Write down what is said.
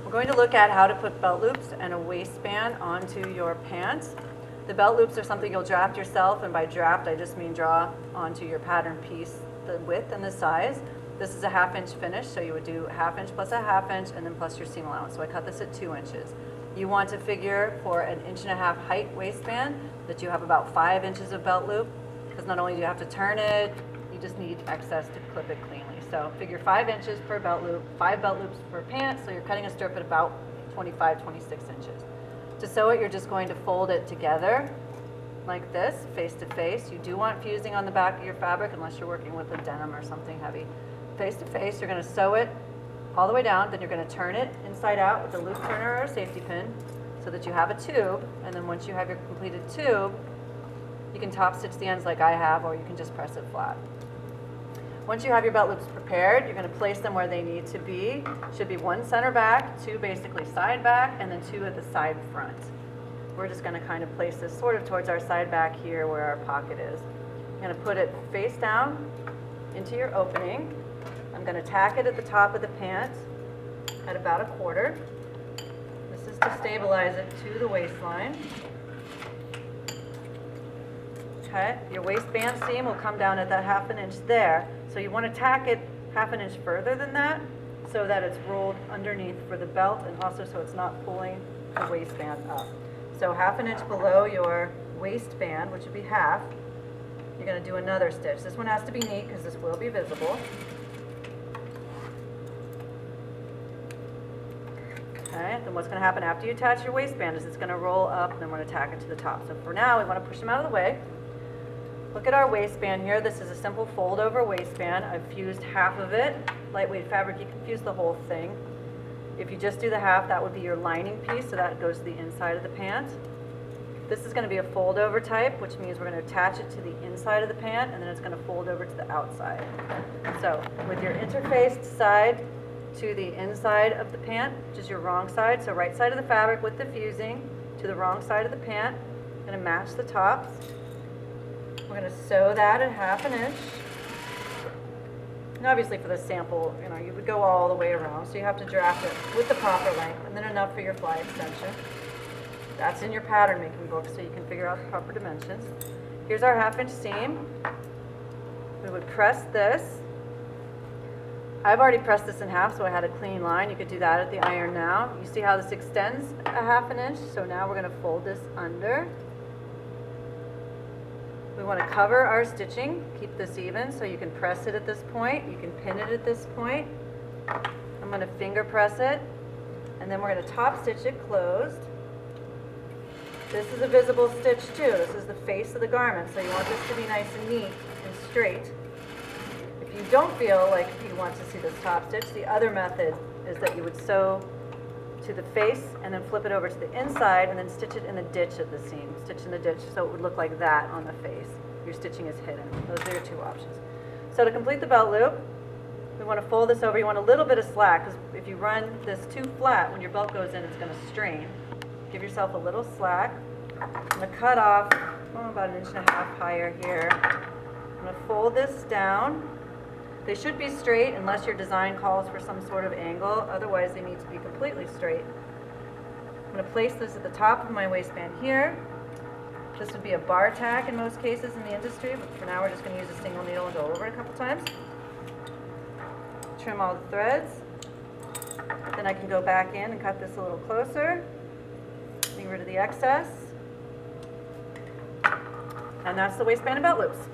We're going to look at how to put belt loops and a waistband onto your pants. The belt loops are something you'll draft yourself, and by draft I just mean draw onto your pattern piece the width and the size. This is a 1/2 inch finish, so you would do 1/2 inch plus a 1/2 inch and then plus your seam allowance. So I cut this at 2 inches. You want to figure for an 1.5 inch height waistband that you have about 5 inches of belt loop, because not only do you have to turn it, you just need excess to clip it cleanly. So figure 5 inches per belt loop, 5 belt loops per pant, so you're cutting a strip at about 25, 26 inches. To sew it, you're just going to fold it together like this, face to face. You do want fusing on the back of your fabric unless you're working with a denim or something heavy. Face to face, you're going to sew it all the way down, then you're going to turn it inside out with a loop turner or a safety pin so that you have a tube, and then once you have your completed tube, you can top stitch the ends like I have, or you can just press it flat. Once you have your belt loops prepared, you're going to place them where they need to be. Should be 1 center back, 2 basically side back, and then 2 at the side front. We're just going to kind of place this sort of towards our side back here where our pocket is. I'm going to put it face down into your opening. I'm going to tack it at the top of the pant at about 1/4. This is to stabilize it to the waistline. Okay, your waistband seam will come down at that 1/2 inch there. So you want to tack it 1/2 inch further than that so that it's rolled underneath for the belt, and also so it's not pulling the waistband up. So 1/2 inch below your waistband, which would be 1/2, you're going to do another stitch. This one has to be neat because this will be visible. Okay, then what's going to happen after you attach your waistband is it's going to roll up, and then we're going to tack it to the top. So for now, we want to push them out of the way. Look at our waistband here. This is a simple fold over waistband. I've fused 1/2 of it. Lightweight fabric, you can fuse the whole thing. If you just do the 1/2, that would be your lining piece, so that goes to the inside of the pant. This is going to be a fold over type, which means we're going to attach it to the inside of the pant, and then it's going to fold over to the outside. So with your interfaced side to the inside of the pant, which is your wrong side, so right side of the fabric with the fusing to the wrong side of the pant, I'm going to match the tops. We're going to sew that at 1/2 inch. And obviously for this sample, you would go all the way around, so you have to draft it with the proper length, and then enough for your fly extension. That's in your pattern making book, so you can figure out the proper dimensions. Here's our 1/2 inch seam. We would press this. I've already pressed this in half, so I had a clean line. You could do that at the iron now. You see how this extends a 1/2 inch, so now we're going to fold this under. We want to cover our stitching, keep this even, so you can press it at this point, you can pin it at this point. I'm going to finger press it, and then we're going to top stitch it closed. This is a visible stitch too. This is the face of the garment, so you want this to be nice and neat and straight. If you don't feel like you want to see this top stitch, the other method is that you would sew to the face and then flip it over to the inside and then stitch it in the ditch of the seam. Stitch in the ditch so it would look like that on the face. Your stitching is hidden. Those are your 2 options. So to complete the belt loop, we want to fold this over. You want a little bit of slack, because if you run this too flat, when your belt goes in, it's going to strain. Give yourself a little slack. I'm going to cut off about 1.5 inches higher here. I'm going to fold this down. They should be straight unless your design calls for some sort of angle. Otherwise, they need to be completely straight. I'm going to place this at the top of my waistband here. This would be a bar tack in most cases in the industry, but for now we're just going to use a single needle and go over it a couple times. Trim all the threads. Then I can go back in and cut this a little closer. Get rid of the excess. And that's the waistband and belt loops.